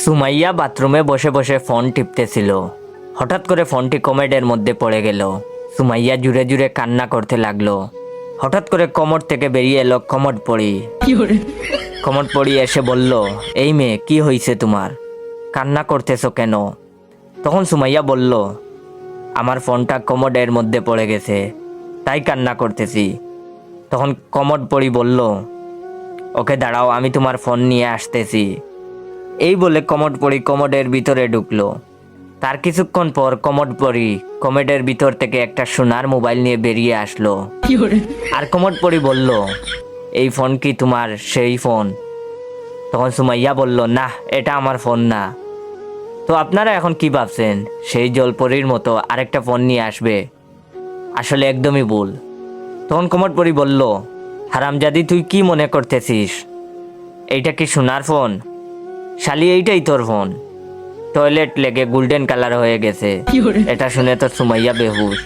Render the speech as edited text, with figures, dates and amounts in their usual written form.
সুমাইয়া বাথরুমে বসে বসে ফোন টিপতেছিল। হঠাৎ করে ফোনটি কমেডের মধ্যে পড়ে গেল। সুমাইয়া জুড়ে জুড়ে কান্না করতে লাগলো। হঠাৎ করে কমোড থেকে বেরিয়ে এলো কমোড পড়ি। কমোড পড়ি এসে বলল, এই মেয়ে, কি হয়েছে তোমার? কান্না করতেছো কেন? তখন সুমাইয়া বলল, আমার ফোনটা কমোডের মধ্যে পড়ে গেছে, তাই কান্না করতেছি। তখন কমোড পড়ি বলল, ওকে দাঁড়াও, আমি তোমার ফোন নিয়ে আসতেছি। এই বলে কমোড পড়ি কমোডের ভিতরে ঢুকলো। তার কিছুক্ষণ পর কমোড পড়ি কমোডের ভিতর থেকে একটা সোনার মোবাইল নিয়ে বেরিয়ে আসলো। আর কমোড পড়ি বলল, এই ফোন কি তোমার সেই ফোন? তখন সুমাইয়া বলল, না, এটা আমার ফোন না। তো আপনারা এখন কি ভাবছেন, সেই জলপরীর মতো আরেকটা ফোন নিয়ে আসবে? আসলে একদমই ভুল। তখন কমোড পড়ি বলল, হারামজাদি, তুই কি মনে করতেছিস? এইটা কি সোনার ফোন? শালি, এইটাই তোর ফোন। টয়লেট লেগে গোল্ডেন কালার হয়ে গেছে। এটা শুনে তো সুমাইয়া বেহুশ।